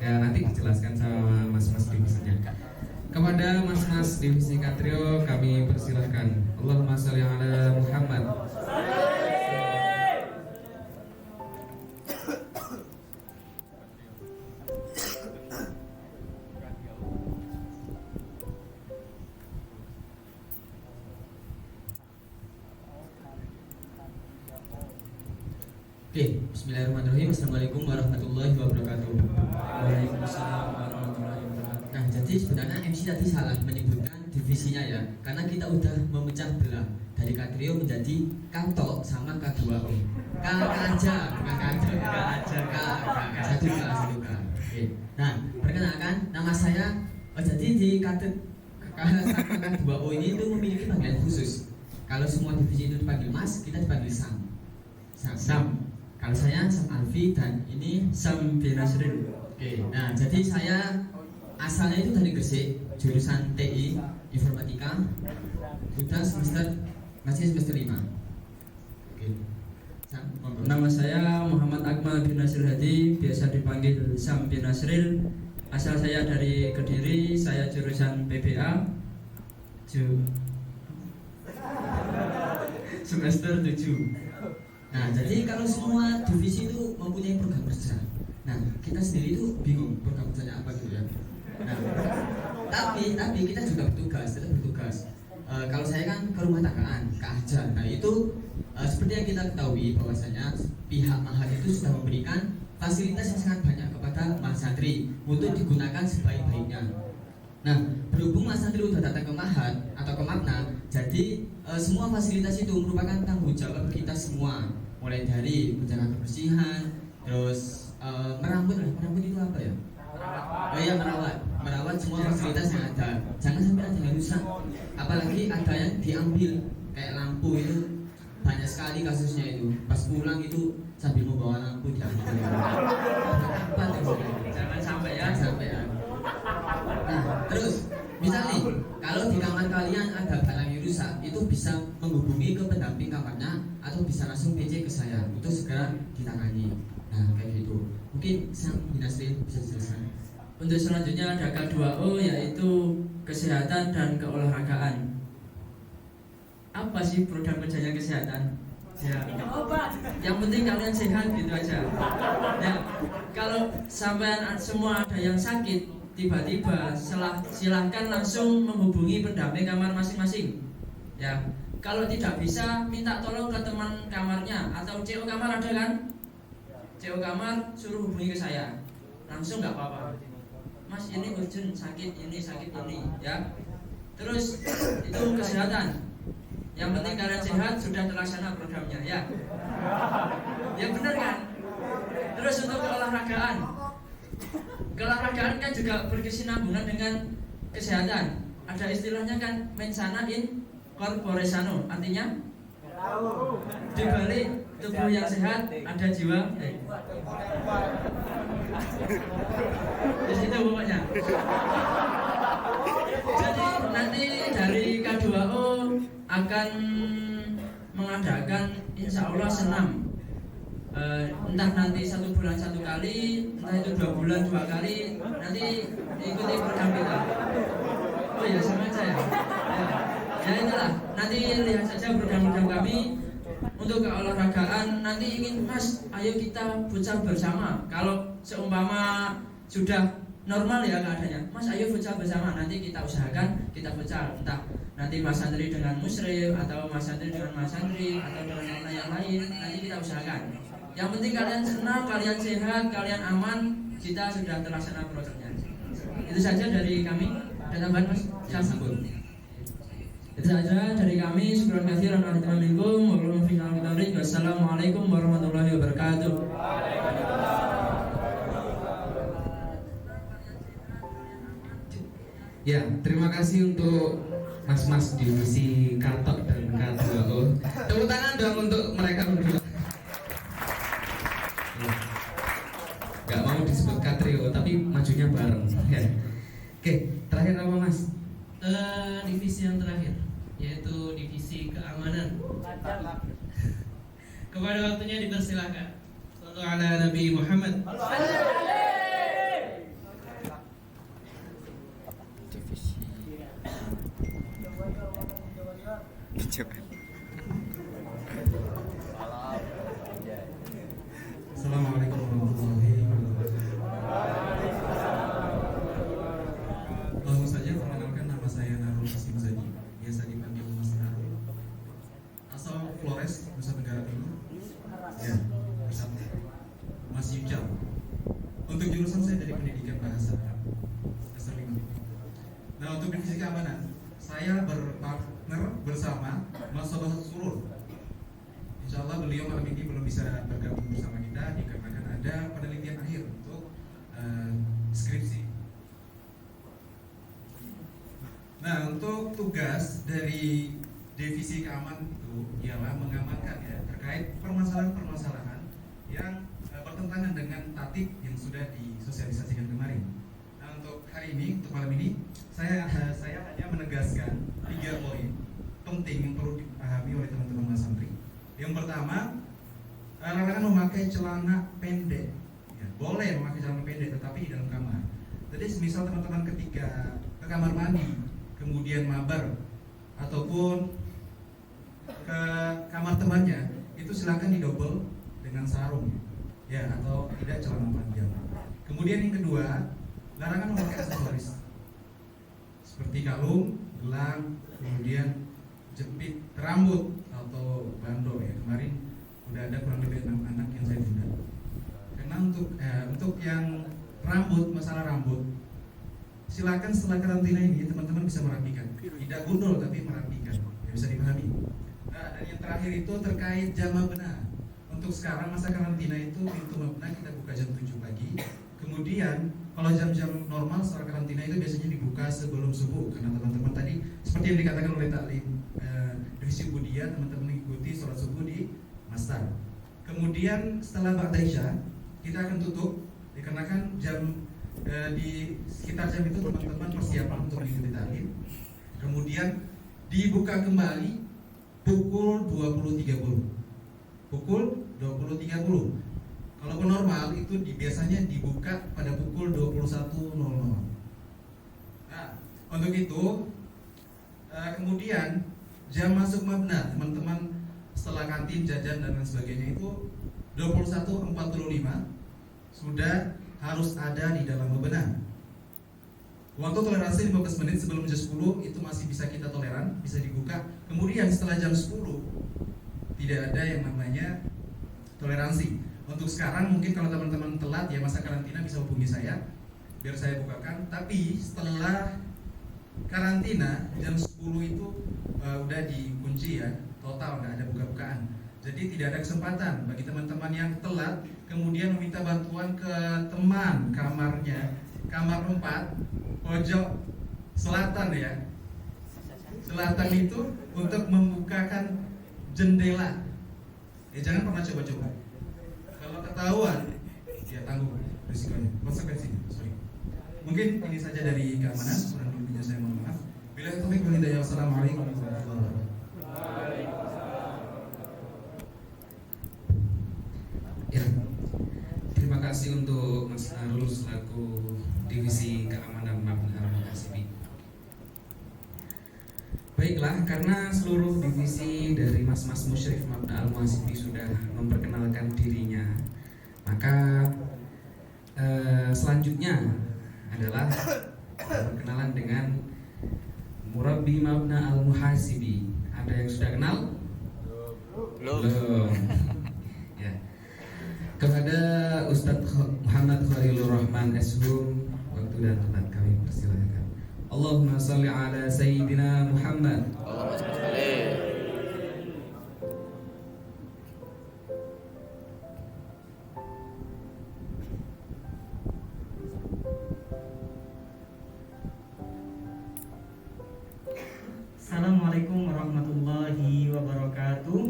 Ya nanti dijelaskan sama mas-mas divisinya. Kepada mas-mas divisi Katrio kami persilahkan. Allahumma sholli ala Muhammad. Oke, bismillahirrahmanirrahim. Assalamualaikum warahmatullahi wabarakatuh. Waalaikumsalam warahmatullahi wabarakatuh. Nah, jadi sebenarnya MC tadi salah menyebutkan divisinya ya, karena kita udah memecah belah dari Katrio menjadi Kanto sama K2O. K aja, bukan Kader. K aja, satu K. Oke. Nah, perkenalkan nama saya. Jadi di Kader sama K2O ini itu memiliki panggilan khusus. Kalau semua divisi itu dipanggil Mas, kita dipanggil Sam. Sam. Kalau saya Sam Alfi dan ini Sam Binasril. Oke, nah jadi saya asalnya itu dari Gresik, jurusan TI Informatika, udah masih semester 5. Oke, Sam, monggo. Nama saya Muhammad Akmal bin Nasir Hadi, biasa dipanggil Sam bin Nasril. Asal saya dari Kediri, saya jurusan PBA, semester 7. Nah, jadi kalau semua divisi itu mempunyai program kerja. Nah, kita sendiri itu bingung program kerjanya apa gitu ya. Nah, tapi kita juga tetap bertugas. Kalau saya kan ke rumah tanggaan, ke Ajar. Nah, itu seperti yang kita ketahui bahwasanya pihak Mahat itu sudah memberikan fasilitas yang sangat banyak kepada Mas Santri untuk digunakan sebaik-baiknya. Nah, berhubung Mas Santri udah datang ke Mahat atau ke Makna, jadi semua fasilitas itu merupakan tanggung jawab kita semua, mulai dari menjaga kebersihan, terus merawat itu apa ya? Oh iya, merawat semua fasilitas yang ada. Jangan sampai ada yang rusak, apalagi ada yang diambil kayak lampu itu banyak sekali kasusnya itu. Pas pulang itu sambil membawa lampu diambil. Apa tuh? Jangan sampai ya. Nah, terus misal nih, kalau di kamar kalian ada barang yang rusak, itu bisa menghubungi ke pendamping kamarnya atau bisa langsung PC ke saya untuk segera ditangani. Nah, kayak gitu. Mungkin Sam Binasri bisa jelaskan. Untuk selanjutnya ada K2O, yaitu kesehatan dan keolahragaan. Apa sih program kerjanya kesehatan? Ya, yang penting kalian sehat gitu aja. Ya, kalau sampai semua ada yang sakit, tiba-tiba silahkan langsung menghubungi pendamping kamar masing-masing. Ya, kalau tidak bisa minta tolong ke teman kamarnya atau CO kamar ada kan? CO kamar suruh hubungi ke saya, langsung nggak apa-apa. Mas ini urgent sakit ini ya. Terus itu kesehatan. Yang penting kalian sehat, sudah terlaksana programnya ya. Ya benar kan? Terus untuk keolahragaan. Keolahragaan kan juga berkesinambungan dengan kesehatan. Ada istilahnya kan mensana in corpore sano, artinya di balik tubuh yang sehat ada jiwa. Di situ pokoknya. Jadi nanti dari K2O akan mengadakan insya Allah senam. Entah nanti 1 bulan 1 kali, entah itu 2 bulan 2 kali, nanti ikuti program kita. Oh ya sama aja ya. Ya itulah, nanti lihat saja program-program kami. Untuk keolahragaan nanti ingin Mas, ayo kita futsal bersama. Kalau seumpama sudah normal ya keadaannya, Mas ayo futsal bersama. Nanti kita usahakan kita futsal, entah nanti Mas Santri dengan Musrif atau Mas Santri dengan Mas Santri atau dengan yang lain, nanti kita usahakan. Yang penting kalian senang, kalian sehat, kalian aman, kita sudah terlaksana programnya. Itu saja dari kami. Ada tambahan Mas? Silakan sambut. Itu saja dari kami. Syukran katsiran wassalamualaikum warahmatullahi wabarakatuh. Ya, terima kasih untuk mas-mas divisi Kartok dan K2O. Tepuk tangan dong untuk mereka berdua. Gak mau disebut Katrio, tapi majunya bareng. Ya. Oke, terakhir apa Mas? Divisi yang terakhir, yaitu divisi keamanan. Kepada waktunya dipersilakan. Sallallahu ala Nabi Muhammad. Untuk jurusan saya dari pendidikan bahasa dasar 5. Nah, untuk divisi keamanan saya berpartner bersama Mas Sobah Surur. Insya Allah beliau malam ini belum bisa bergabung bersama kita dikarenakan ada penelitian akhir untuk skripsi. Nah, untuk tugas dari divisi keamanan itu ialah mengamankan ya terkait permasalahan-permasalahan yang bertentangan dengan tatib yang sudah disosialisasikan kemarin. Nah, untuk hari ini, untuk malam ini, saya hanya menegaskan 3 poin penting yang perlu dipahami oleh teman-teman santri. Yang pertama, larangan memakai celana pendek. Ya, boleh memakai celana pendek, tetapi di dalam kamar. Jadi, misal teman-teman ketika ke kamar mandi, kemudian mabar, ataupun ke kamar temannya, itu silakan didobel dengan sarung, ya, atau tidak celana panjang. Kemudian yang kedua, larangan memakai aksesoris seperti kalung, gelang, kemudian jepit rambut atau bando ya. Kemarin udah ada kurang lebih 6 anak yang saya tunda. Karena untuk yang rambut, masalah rambut, silakan setelah karantina ini teman-teman bisa merapikan, tidak gundul tapi merapikan, ya, bisa dipahami. Nah, dan yang terakhir itu terkait jam mabna. Untuk sekarang masa karantina itu pintu mabna kita buka jam 7 pagi. Kemudian kalau jam-jam normal setelah karantina itu biasanya dibuka sebelum subuh, karena teman-teman tadi seperti yang dikatakan oleh taklim divisi Budia, teman-teman mengikuti sholat subuh di masjid. Kemudian setelah ba'da isya kita akan tutup dikarenakan jam di sekitar jam itu teman-teman persiapan untuk mengikuti taklim. Kemudian dibuka kembali pukul 20.30. Pukul 20.30. Kalau normal itu biasanya dibuka pada pukul 21.00. Nah, untuk itu kemudian jam masuk mabna teman-teman setelah kantin, jajan dan lain sebagainya itu 21.45 sudah harus ada di dalam mabna. Waktu toleransi 15 menit sebelum jam 10 itu masih bisa kita toleran, bisa dibuka. Kemudian setelah jam 10 tidak ada yang namanya toleransi. Untuk sekarang mungkin kalau teman-teman telat ya masa karantina bisa hubungi saya biar saya bukakan. Tapi setelah karantina jam 10 itu udah dikunci ya, total nggak ada buka-bukaan. Jadi tidak ada kesempatan bagi teman-teman yang telat kemudian meminta bantuan ke teman kamarnya, kamar 4 pojok selatan ya. Selatan itu untuk membukakan jendela. Ya jangan pernah coba-coba. Kalau ketahuan, ya tanggung risikonya, konsekuensinya. Sorry. Mungkin ini saja dari keamanan. Kurang lebihnya saya mohon maaf. Bila taufik wal hidayah. Wassalamualaikum warahmatullahi wabarakatuh. Ya, terima kasih untuk Mas Arul selaku divisi keamanan Mabna Al-Muhasibi. Baiklah, karena seluruh divisi dari mas-mas musyrif Mabna Al-Muhasibi sudah memperkenalkan dirinya, maka selanjutnya adalah perkenalan dengan Murabbi Mabna Al-Muhasibi. Ada yang sudah kenal? Belum. Ya. Kepada Ustadz Muhammad Khalilur Rahman Eshum, waktu dan tempat kami persilakan. Allahumma salli ala Sayyidina Muhammad. Allahumma salli. Assalamualaikum warahmatullahi wabarakatuh.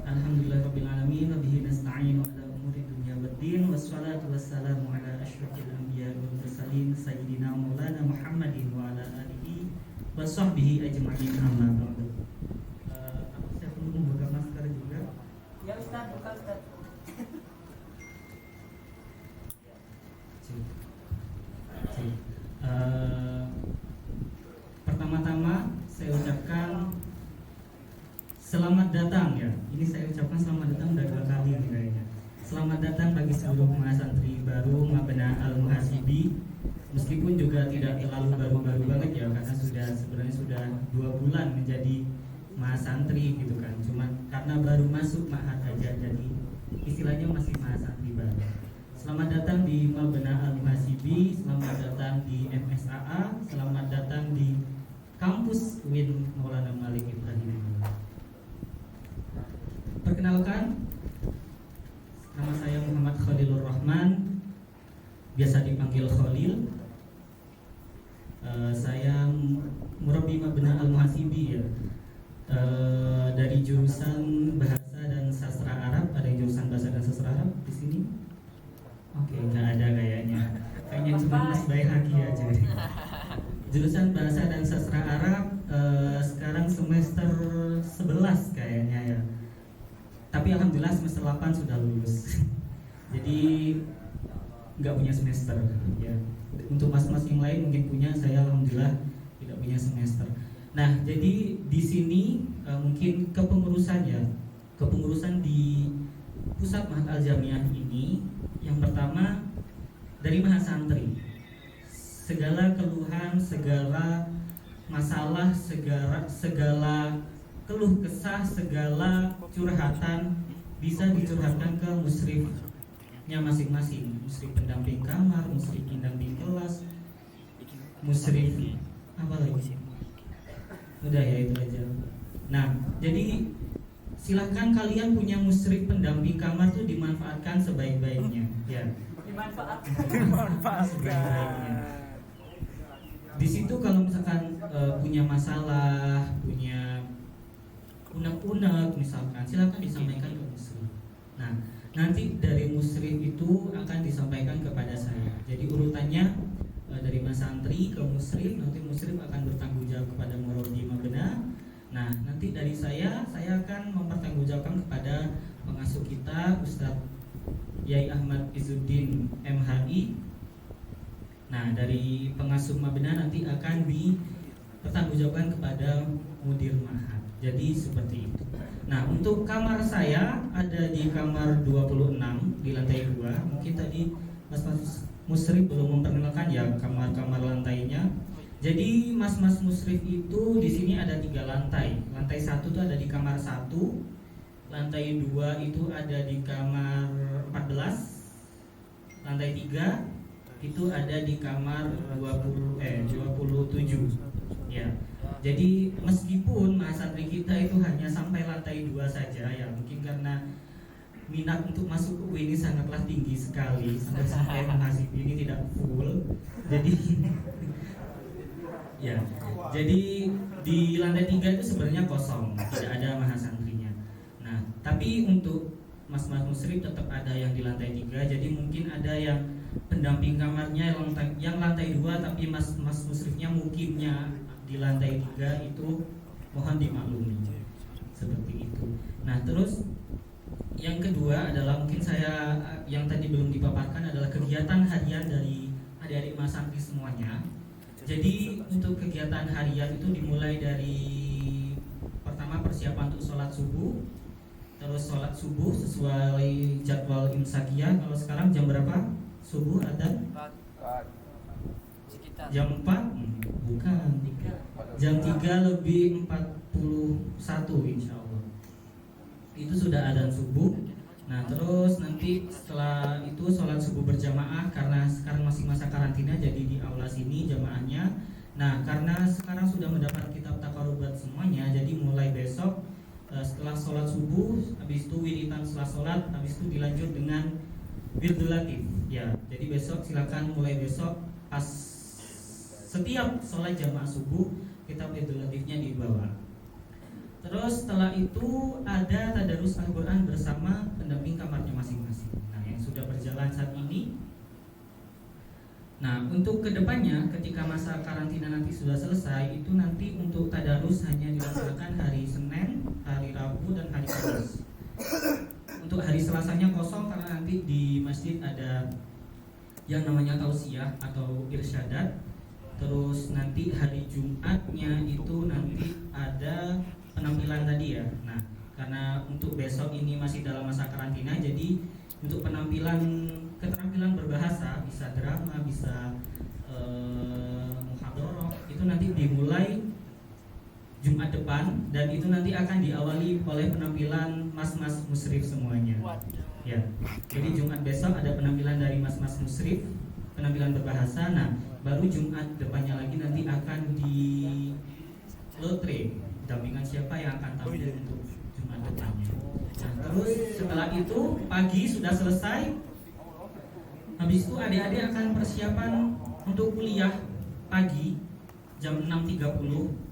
Alhamdulillahirabbil alamin wa bihi nasta'inu ala umuri dunya waddin wassalatu wassalamu ala asyrofil anbiya wal mursalin sayyidina maulana Muhammadin wa ala alihi wa sahbihi ajma'in amma ba'du. Apa saya perlu membuka masker juga? Ya Ustaz, buka Ustaz. Pertama-tama saya ucapkan selamat datang ya. Ini saya ucapkan selamat datang udah 2 kali nih kayaknya. Selamat datang bagi seluruh mahasantri baru Mabna Al-Muhasibi. Meskipun juga tidak terlalu baru-baru banget ya, karena sebenarnya sudah 2 bulan menjadi mahasantri gitu kan. Cuma karena baru masuk ma'had aja, jadi istilahnya masih mahasantri baru. Selamat datang di Mabena Al-Muhasibi, selamat datang di MSAA, selamat datang di kampus UIN Maulana Malik Ibrahim. Perkenalkan, nama saya Muhammad Khalilur Rahman, biasa dipanggil Khalil. Saya murabbi Mabena Al-Muhasibi ya, dari jurusan Bahasa dan Sastra Arab. Ada yang jurusan Bahasa dan Sastra Arab di sini? Oke, nggak ada kayaknya. Kayaknya cuma Mas Baihaqi aja. Jurusan Bahasa dan Sastra Arab, sekarang semester 11 kayaknya ya. Tapi alhamdulillah semester 8 sudah lulus. Jadi nggak punya semester ya. Untuk mas-mas yang lain mungkin punya, saya alhamdulillah tidak punya semester. Nah, jadi di sini mungkin kepengurusan di Pusat Mahat Al-Jamiah ini, yang pertama dari mahasantri. Segala keluhan, segala masalah, segala keluh kesah, segala curhatan bisa dicurhatkan ke musrifnya masing-masing. Musrif pendamping kamar, musrif pendamping kelas, musrif apa lagi? Udah ya, itu aja. Nah, jadi silahkan kalian punya musrif pendamping kamar tuh dimanfaatkan sebaik-baiknya ya. Dimanfaatkan sebaik-baiknya. Di situ kalau misalkan punya masalah, punya unek-unek misalkan, silakan disampaikan ke musrif. Nah, nanti dari musrif itu akan disampaikan kepada saya. Jadi urutannya dari mas santri ke musrif, nanti musrif akan bertanggung jawab kepada murabbi Mabena. Nah, nanti dari saya akan mempertanggungjawabkan kepada pengasuh kita Ustadz Yai Ahmad Izzuddin MHI. Nah, dari pengasuh Mabena nanti akan dipertanggungjawabkan kepada mudir Mahat. Jadi seperti itu. Nah, untuk kamar saya ada di kamar 26 di lantai 2. Mungkin tadi mas-mas musrif belum memperkenalkan ya kamar-kamar lantainya. Jadi mas-mas musrif itu di sini ada 3 lantai. Lantai 1 itu ada di kamar 1. Lantai 2 itu ada di kamar 14. Lantai 3 itu ada di kamar 27. Ya. Jadi meskipun mahasantri kita itu hanya sampai lantai 2 saja ya, mungkin karena minat untuk masuk ke UIN ini sangatlah tinggi sekali, sampai mahasiswa ini tidak full. Jadi ya, jadi di lantai 3 itu sebenarnya kosong, tidak ada mahasantrinya. Nah, tapi untuk mas-mas musrif tetap ada yang di lantai 3. Jadi mungkin ada yang pendamping kamarnya yang lantai 2, tapi mas-mas musrifnya mukimnya di lantai 3, itu mohon dimaklumi seperti itu. Nah, terus yang kedua adalah mungkin saya yang tadi belum dipaparkan adalah kegiatan harian dari adik-adik mahasantri semuanya. Jadi untuk kegiatan harian itu dimulai dari pertama persiapan untuk sholat subuh. Terus sholat subuh sesuai jadwal imsakiyah. Kalau sekarang jam berapa subuh adzan? Jam 4? Bukan, jam 3 lebih 41 insya Allah. Itu sudah adzan subuh. Nah, terus nanti setelah itu sholat subuh berjamaah. Karena sekarang masih masa karantina, jadi di aula sini jamaahnya. Nah, karena sekarang sudah mendapat kitab taqarrubat semuanya, jadi mulai besok setelah sholat subuh, habis itu wiritan setelah sholat, habis itu dilanjut dengan wirdul latif. Ya, jadi besok silakan mulai besok pas setiap sholat jamaah subuh kitab wirdul latifnya dibawa. Terus setelah itu ada tadarus Al-Quran bersama pendamping kamarnya masing-masing. Nah, yang sudah berjalan saat ini. Nah, untuk kedepannya ketika masa karantina nanti sudah selesai, itu nanti untuk tadarus hanya dilaksanakan hari Senin, hari Rabu, dan hari Kamis. Untuk hari Selasanya kosong karena nanti di masjid ada yang namanya tausiah atau irsyadat. Terus nanti hari Jumatnya itu nanti ada penampilan tadi ya. Nah, karena untuk besok ini masih dalam masa karantina, jadi untuk keterampilan berbahasa, bisa drama, bisa muhadharah, itu nanti dimulai Jumat depan, dan itu nanti akan diawali oleh penampilan mas-mas musrif semuanya. Ya. Jadi Jumat besok ada penampilan dari Mas-mas Musrif, penampilan berbahasa. Nah, baru Jumat depannya lagi nanti akan di lotre dampingan siapa yang akan tampil untuk Jumat depannya. Nah, terus setelah itu pagi sudah selesai. Habis itu adik-adik akan persiapan untuk kuliah pagi jam 6.30.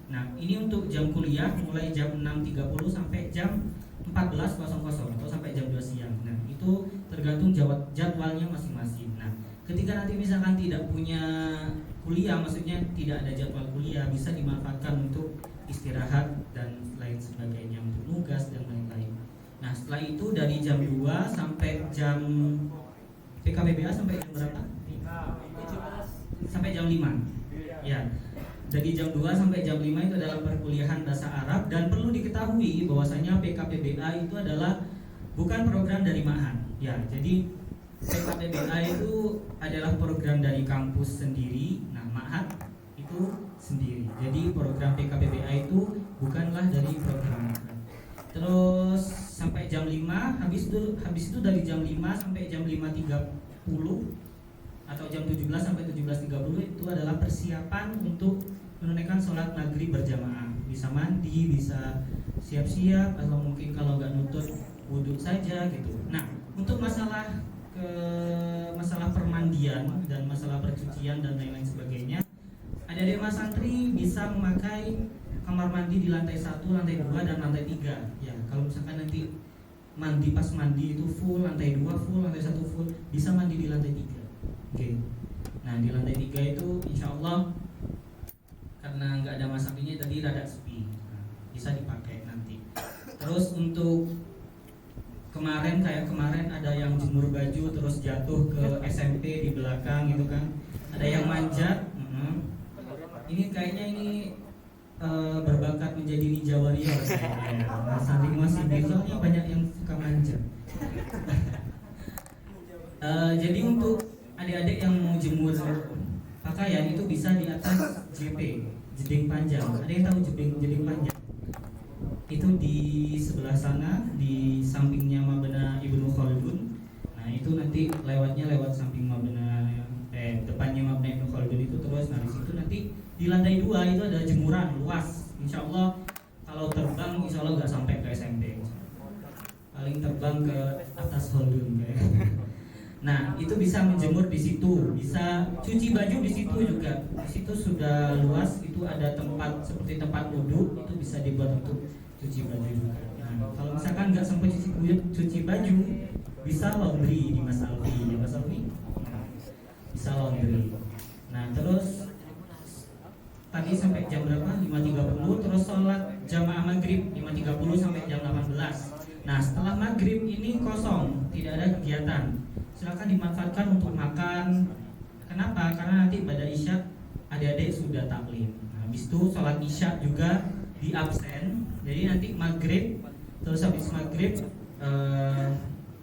Nah, ini untuk jam kuliah mulai jam 6.30 sampai jam 14.00 atau sampai jam 2 siang. Nah, itu tergantung jadwalnya masing-masing. Nah, ketika nanti misalkan tidak punya kuliah, maksudnya tidak ada jadwal kuliah, bisa dimanfaatkan untuk istirahat dan lain sebagainya, untuk nugas dan lain-lain. Nah, setelah itu dari jam 2 sampai jam PKPBA sampai jam berapa? Sampai jam 5. Ya. Dari jam 2 sampai jam 5 itu adalah perkuliahan bahasa Arab, dan perlu diketahui bahwasanya PKPBA itu adalah bukan program dari Ma'had. Ya, jadi PKPBA itu adalah program dari kampus sendiri. Nah, Ma'had itu sendiri. Jadi program PKPBA itu bukanlah dari program Ma'had. Terus sampai jam 5, habis itu dari jam 5 sampai jam 5.30 atau jam 17 sampai 17.30 itu adalah persiapan untuk menunaikan sholat maghrib berjamaah. Bisa mandi, bisa siap-siap, atau mungkin kalau nggak nutut wudhu saja gitu. Nah, untuk masalah permandian dan masalah percucian dan lain-lain sebagainya, adik-adik mas santri bisa memakai kamar mandi di lantai 1, lantai 2, dan lantai 3. Ya, kalau misalkan nanti pas mandi itu full, lantai 2 full, lantai 1 full, bisa mandi di lantai 3. Oke. Nah, di lantai 3 itu insya Allah karena nggak ada mas sampingnya tadi rada sepi, nah, bisa dipakai nanti. Terus untuk kemarin ada yang jemur baju terus jatuh ke SMP di belakang gitu kan, ada yang manjat. Ini kayaknya berbakat menjadi ninja warrior saya. Nah, samping masih soalnya banyak yang suka manjat. Jadi untuk adik-adik yang mau jemur pakaian itu bisa di atas JP, jeding panjang. Ada yang tahu jeding panjang? Itu di sebelah sana, di sampingnya Mabena Ibnu Khaldun. Nah, itu nanti lewat samping depannya Mabena Ibnu Khaldun itu terus. Nah, di situ nanti di lantai 2 itu ada jemuran luas. Insya Allah kalau terbang, insya Allah nggak sampai ke SMP. Paling terbang ke atas Khaldun kayak. Nah, itu bisa menjemur di situ, bisa cuci baju di situ juga. Di situ sudah luas, itu ada tempat seperti tempat wudhu, itu bisa dibuat untuk cuci baju juga. Nah, kalau misalkan nggak sempat cuci baju, bisa laundry di Mas Alfi, ya Mas Alfi? Bisa laundry. Nah, terus tadi sampai jam berapa? 5.30, terus sholat jamaah maghrib 5.30 sampai jam 18. Nah, setelah maghrib ini kosong, tidak ada kegiatan. Silakan dimanfaatkan untuk makan. Kenapa? Karena nanti pada isya adik-adik sudah taklim. Nah, habis itu sholat isya juga di absen. Jadi nanti maghrib, terus habis maghrib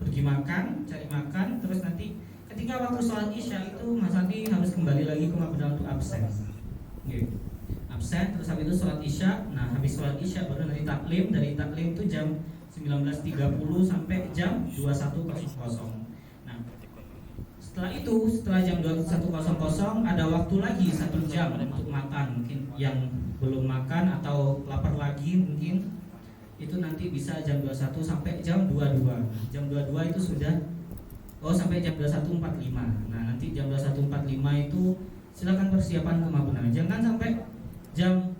pergi makan, cari makan. Terus nanti ketika waktu sholat isya itu Mas Andi harus kembali lagi ke Mabena untuk absen. Absen, terus habis itu sholat isya. Nah, habis sholat isya baru nanti taklim. Dari taklim itu jam 19.30 sampai jam 21.00. Setelah jam 21.00 ada waktu lagi 1 jam untuk makan. Mungkin yang belum makan atau lapar lagi mungkin itu nanti bisa jam 21 sampai jam 22. Jam 22 itu sudah sampai jam 21.45. Nah, nanti jam 21.45 itu silakan persiapan ke Mabena. Jangan sampai jam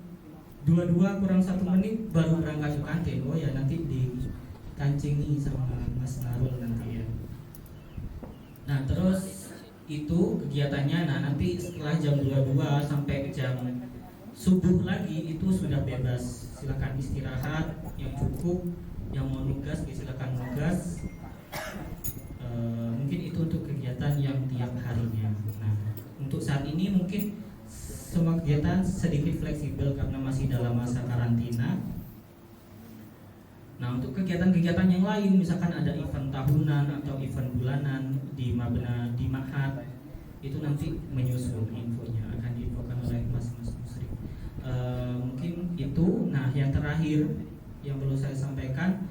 22 kurang 1 menit baru berangkat ke kantin. Oh ya, nanti dikancingi sama Mas Narul nanti ya. Nah, terus itu kegiatannya. Nah, nanti setelah jam 22 sampai jam subuh lagi itu sudah bebas. Silakan istirahat yang cukup. Yang mau nugas silakan nugas. Mungkin itu untuk kegiatan yang tiap harinya. Nah, untuk saat ini mungkin semua kegiatan sedikit fleksibel karena masih dalam masa karantina. Nah, untuk kegiatan-kegiatan yang lain, misalkan ada event tahunan atau event bulanan di Mabena di Ma'had, itu nanti menyusul infonya, akan diinfokan oleh Mas Musri. Mungkin itu. Nah, yang terakhir yang perlu saya sampaikan,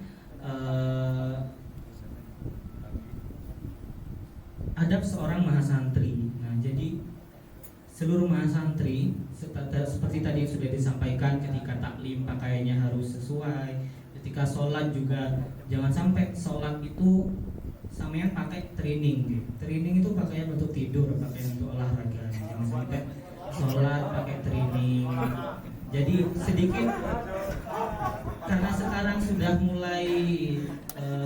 adab seorang mahasantri. Nah, jadi seluruh mahasantri seperti tadi yang sudah disampaikan, ketika taklim pakaiannya harus sesuai, ketika sholat juga jangan sampai sholat itu sama yang pakai training gitu. Training itu pakaian untuk tidur, pakaian untuk olahraga. Jangan sampai sholat pakai training. Jadi sedikit, karena sekarang sudah mulai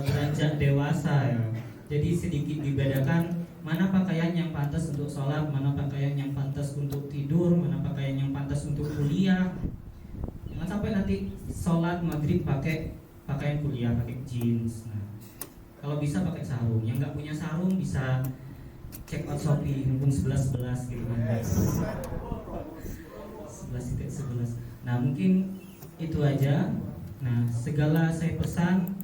beranjak dewasa ya. Jadi sedikit dibedakan mana pakaian yang pantas untuk sholat, mana pakaian yang pantas untuk tidur, mana pakaian yang pantas untuk kuliah. Jangan sampai nanti sholat maghrib pakai pakaian kuliah, pakai jeans. Nah, kalau bisa pakai sarung. Yang nggak punya sarung bisa check out Shopee, mumpung 11 gitu kan. 11.11. Nah, mungkin itu aja. Nah, segala saya pesan,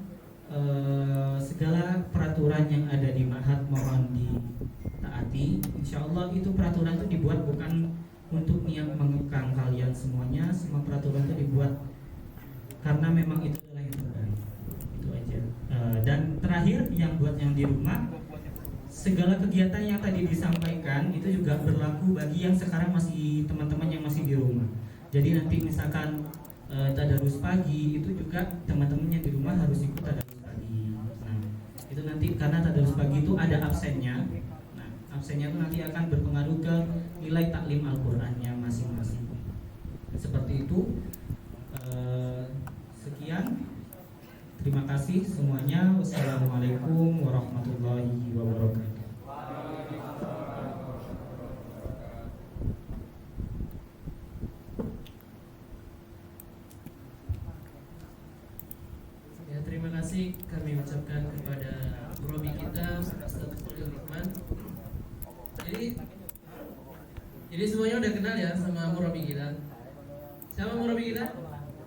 segala peraturan yang ada di Ma'had mohon ditaati. Insya Allah itu peraturan itu dibuat bukan untuk niat mengekang kalian semuanya. Semua peraturan itu dibuat karena memang itu adalah yang terbaik. Itu aja. Dan terakhir yang buat yang di rumah, segala kegiatan yang tadi disampaikan itu juga berlaku bagi yang sekarang masih teman-teman yang masih di rumah. Jadi nanti misalkan tadarus pagi itu juga teman-teman yang di rumah harus ikut tadarus pagi. Nah, itu nanti karena tadarus pagi itu ada absennya. Nah, absennya itu nanti akan berpengaruh ke nilai taklim Al-Qur'annya masing-masing. Seperti itu. Sekian. Terima kasih semuanya. Wassalamualaikum warahmatullahi wabarakatuh. Ya, terima kasih kami ucapkan kepada Murabi kita Ustaz Khalil Rahman. Jadi semuanya udah kenal ya sama Murabi kita. Siapa Murabi kita?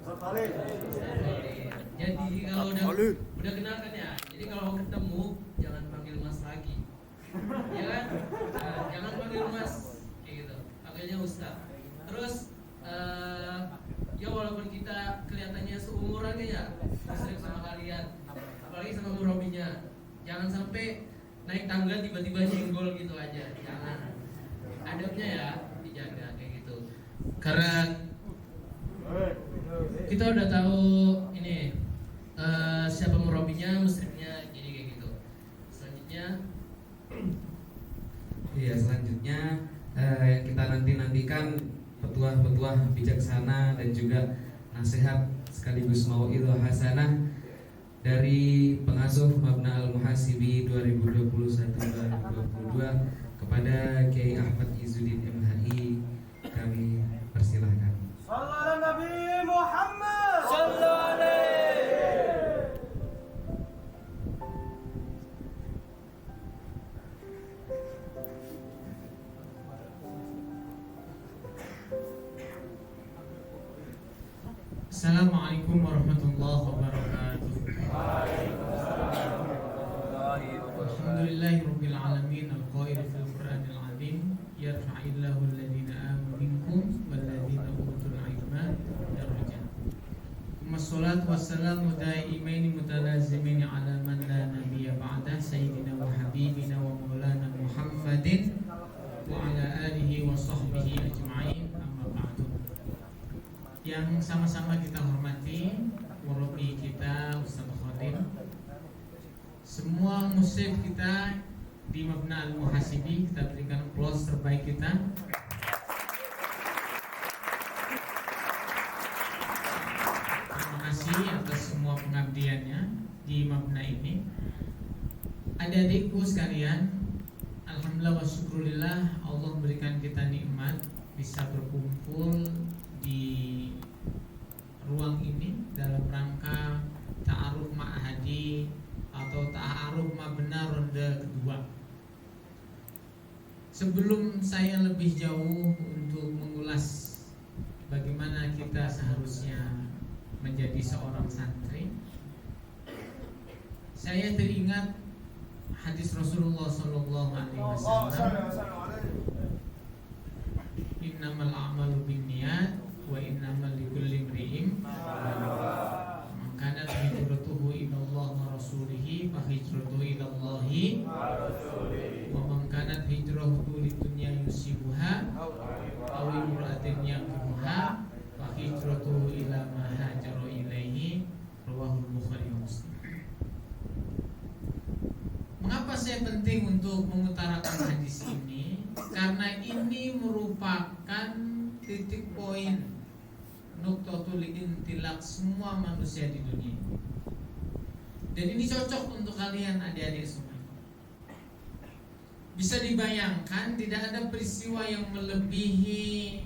Ustaz Khalil. Jadi kalau udah kenal kan ya. Jadi kalau ketemu jangan panggil Mas lagi. Ya kan? Nah, jangan panggil Mas kayak gitu. Panggilnya Ustaz. Terus ya walaupun kita kelihatannya seumuran ya, sering sama kalian, apalagi sama murabinya, jangan sampai naik tangga tiba-tiba nyenggol gitu aja, jangan. Adabnya ya dijaga kayak gitu. Karena kita udah tahu ini siapa murabinya, muslimnya, jadi kayak gitu. Selanjutnya, iya selanjutnya kita nantikan petuah-petuah bijaksana dan juga nasihat sekaligus mau'idhah hasanah dari pengasuh Mabna Al-Muhasibi 2021-2022 kepada Kiai Ahmad Izzuddin MHI. Kami persilahkan. Sallallahu ala Nabi Muhammad. Sallallahu alaihi. Assalamualaikum warahmatullahi wabarakatuh. Alhamdulillahirabbil alamin al-qail fil Qur'anil azim yarfa'illahu alladhina amanu minkum walladzina utul ilma darajat. Wassalatu wassalamu daimaini mutalazimin ala man la nabiyya ba'da sayyidina wa habibina wa maulana Muhammadin wa ala alihi wa sahbihi ajma'in. Amma ba'du. Yang sama-sama kita hormati murabi kita Ustaz Khalil, semua muslim kita di Mabna Al-Muhasibi, kita berikan applause terbaik kita. Terima kasih atas semua pengabdiannya di Mabna ini. Adik-adikku sekalian, alhamdulillah wa syukurillah, Allah memberikan kita nikmat bisa berkumpul di ruang ini dalam rangka ta'aruf ma'hadi atau ta'aruf ma'bena ronde kedua. Sebelum saya lebih jauh untuk mengulas bagaimana kita seharusnya menjadi seorang santri, saya teringat hadis Rasulullah SAW, innamal a'malu binniyat wa innamal likulli imri'in ma kanat hijratuhu ila Allah wa rasulihi fa hijratuhu ila Allah wa ma hijratuhu ila ma hajara ilaihi rawahul Bukhari wa Muslim. Mengapa saya penting untuk mengutarakan hadis ini? Karena ini merupakan titik poin nuqtatul intilaq semua manusia di dunia. Dan ini cocok untuk kalian adik-adik semua. Bisa dibayangkan tidak ada peristiwa yang melebihi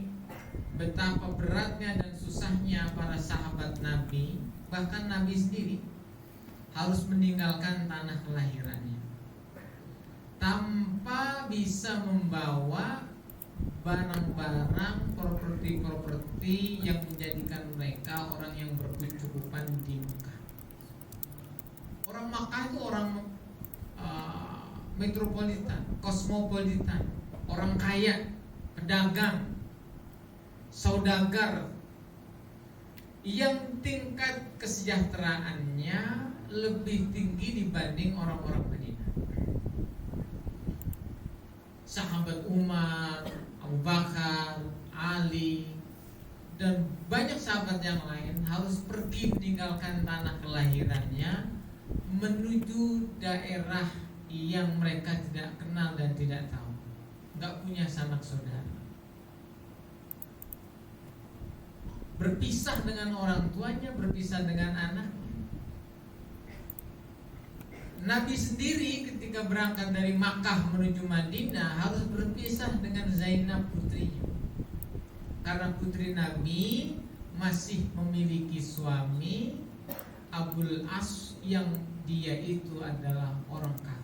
betapa beratnya dan susahnya para sahabat Nabi, bahkan Nabi sendiri harus meninggalkan tanah kelahirannya tanpa bisa membawa barang-barang, properti-properti yang menjadikan mereka orang yang berkecukupan di Mekah. Orang Makkah itu orang metropolitan, kosmopolitan, orang kaya, pedagang, saudagar yang tingkat kesejahteraannya lebih tinggi dibanding orang-orang Madinah. Sahabat Umar, Abu Bakar, Ali, dan banyak sahabat yang lain harus pergi meninggalkan tanah kelahirannya menuju daerah yang mereka tidak kenal dan tidak tahu, nggak punya sanak saudara, berpisah dengan orang tuanya, berpisah dengan anaknya. Nabi sendiri ketika berangkat dari Makkah menuju Madinah harus berpisah dengan Zainab putrinya, karena putri Nabi masih memiliki suami Abul As yang dia itu adalah orang kafir.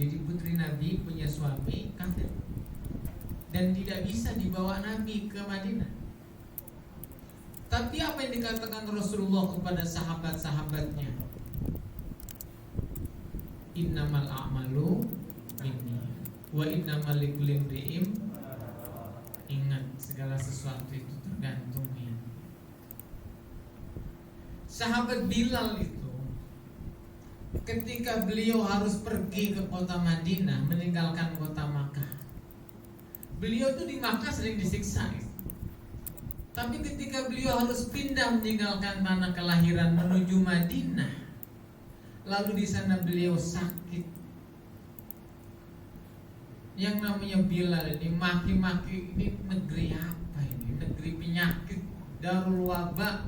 Jadi putri Nabi punya suami kafir dan tidak bisa dibawa Nabi ke Madinah. Tapi apa yang dikatakan Rasulullah kepada sahabat-sahabatnya? Innamal a'malu binniyat wa innamal likulli imri'in. Ingat, segala sesuatu itu tergantung niat. Sahabat Bilal itu ketika beliau harus pergi ke kota Madinah, meninggalkan kota Makkah, beliau tuh di Makkah sering disiksa. Tapi ketika beliau harus pindah meninggalkan tanah kelahiran menuju Madinah, lalu di sana beliau sakit. Yang namanya Bilal ini maki-maki, ini negeri apa ini? Negeri penyakit, darul wabah.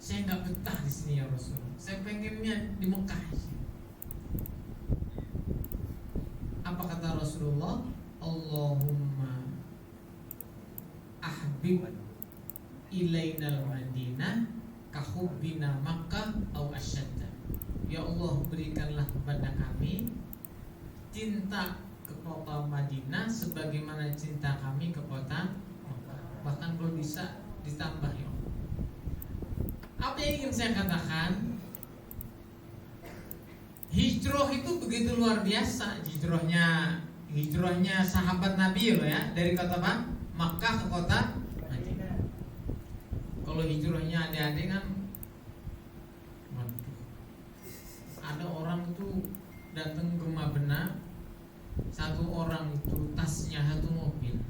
Saya nggak betah di sini ya Rasulullah. Saya pengennya di Mekah. Apa kata Rasulullah? Allahumma ahbib ilainal Madinah kahubbina Makkah au asyadda. Ya Allah, berikanlah kepada kami cinta ke kota Madinah sebagaimana cinta kami ke kota Makkah. Bahkan kalau bisa ditambah ya Allah. Apa yang ingin saya katakan? Hijrah itu begitu luar biasa. Hijrahnya sahabat Nabi loh ya, dari kota apa? Makkah ke kota Madinah. Kalau hijrahnya adik-adik kan, ada orang itu datang ke Mabna, satu orang itu tasnya satu mobil.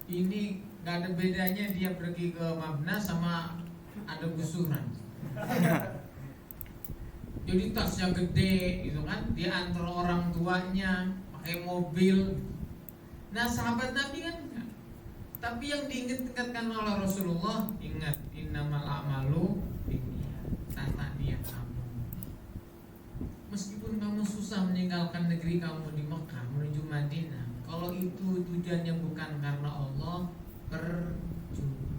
Ini gak ada bedanya dia pergi ke Mabna sama ada gusuran. Jadi tasnya gede gitu kan, dia antar orang tuanya pakai mobil. Nah sahabat Nabi kan enggak. Tapi yang diingatkan oleh Rasulullah, ingat innamal a'malu binniyat, tata niat kamu. Meskipun kamu susah meninggalkan negeri kamu di Mekah menuju Madinah, kalau itu tujuannya bukan karena Allah, percuma.